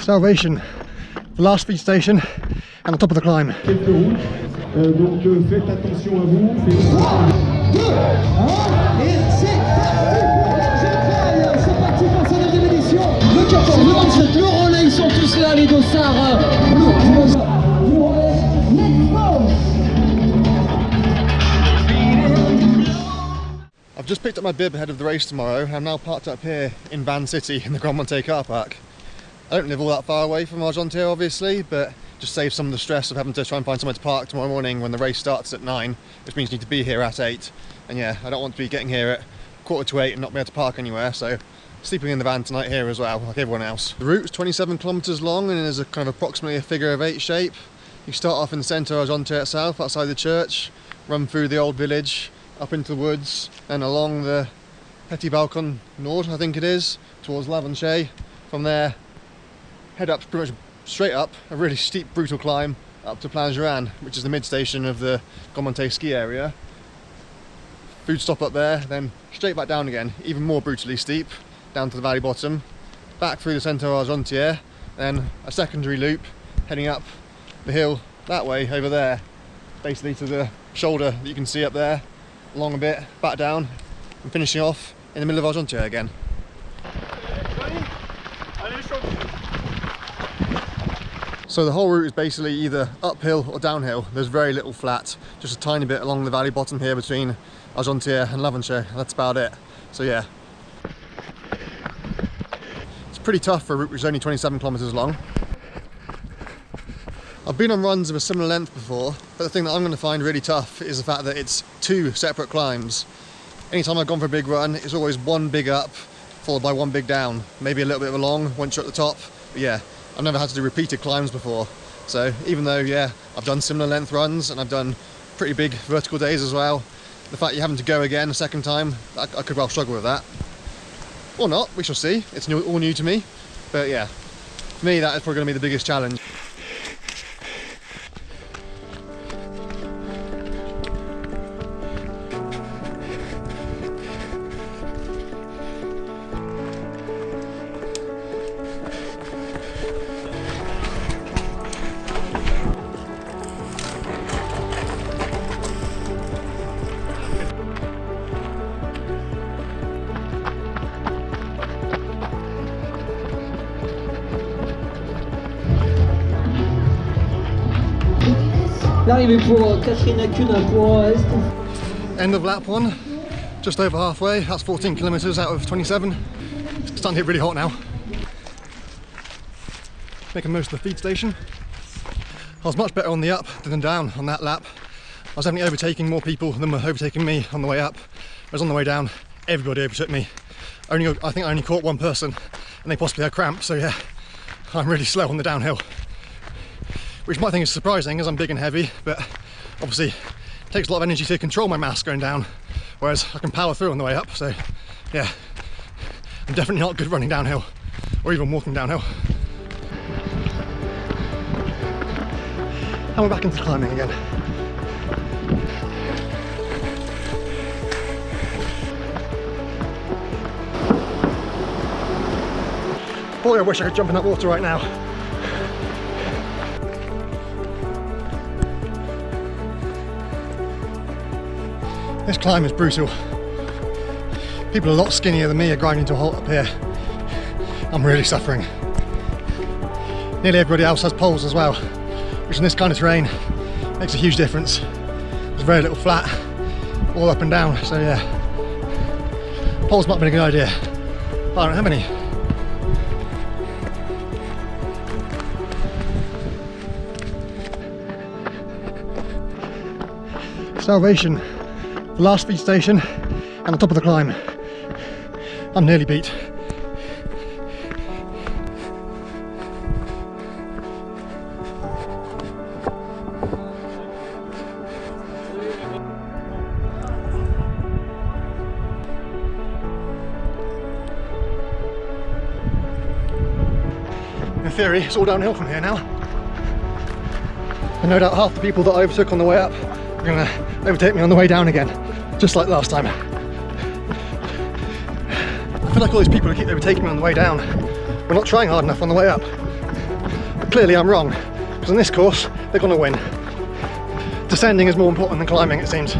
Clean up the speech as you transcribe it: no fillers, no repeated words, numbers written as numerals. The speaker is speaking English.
Salvation, the last feed station and the top of the climb. Donc faites attention à vous. 3, 2, 1 et c'est parti. Argentiere, c'est parti pour sa deuxième édition. Le 14, le 27, le relais, ils sont tous là, les dossards. Le relais, let's go. I've just picked up my bib ahead of the race tomorrow. I'm now parked up here in Van City in the Grand Monte car park. I don't live all that far away from Argentiere obviously, but just save some of the stress of having to try and find somewhere to park tomorrow morning when the race starts at 9, which means you need to be here at 8. And yeah, I don't want to be getting here at 7:45 and not be able to park anywhere, so sleeping in the van tonight here as well, like everyone else. The route's 27 kilometres long and is a kind of approximately a figure of 8 shape. You start off in the centre of Argentiere itself, outside the church, run through the old village, up into the woods, and along the Petit Balcon Nord, I think it is, towards Lavanche. From there, head up pretty much straight up, a really steep, brutal climb up to Plan Juran, which is the mid-station of the Grand Monte ski area. Food stop up there, then straight back down again, even more brutally steep, down to the valley bottom, back through the centre of Argentiere, then a secondary loop, heading up the hill that way, over there, basically to the shoulder that you can see up there, along a bit, back down, and finishing off in the middle of Argentiere again. So the whole route is basically either uphill or downhill. There's very little flat, just a tiny bit along the valley bottom here between Argentiere and Lavanche. That's about it. So yeah, it's pretty tough for a route which is only 27 kilometres long. I've been on runs of a similar length before, but the thing that I'm going to find really tough is the fact that it's 2 separate climbs. Anytime I've gone for a big run, it's always one big up followed by one big down. Maybe a little bit of a long once you're at the top, but yeah. I've never had to do repeated climbs before, so even though, yeah, I've done similar length runs and I've done pretty big vertical days as well, the fact you're having to go again a second time, I could well struggle with that. Or not, we shall see. It's all new to me, but yeah, for me that is probably going to be the biggest challenge. L'arrivée pour Catherine Acuna pour Est. End of lap 1, just over halfway. That's 14 kilometres out of 27. It's starting to get really hot now. Making most of the feed station. I was much better on the up than down on that lap. I was definitely overtaking more people than were overtaking me on the way up. Whereas on the way down, everybody overtook me. I think I only caught one person and they possibly had cramps, so yeah, I'm really slow on the downhill. Which you might think is surprising as I'm big and heavy, but obviously it takes a lot of energy to control my mass going down, whereas I can power through on the way up, so yeah, I'm definitely not good running downhill, or even walking downhill. And we're back into climbing again. Boy, I wish I could jump in that water right now. This climb is brutal. People a lot skinnier than me are grinding to a halt up here. I'm really suffering. Nearly everybody else has poles as well, which in this kind of terrain makes a huge difference. There's very little flat, all up and down, so yeah. Poles might have been a good idea, but I don't have any. Salvation, the last feed station and the top of the climb. I'm nearly beat. In theory, it's all downhill from here now. And no doubt half the people that I overtook on the way up are going to overtake me on the way down again, just like last time. I feel like all these people who keep overtaking me on the way down, we're not trying hard enough on the way up. clearly I'm wrong, because on this course they're going to win. Descending is more important than climbing, it seems.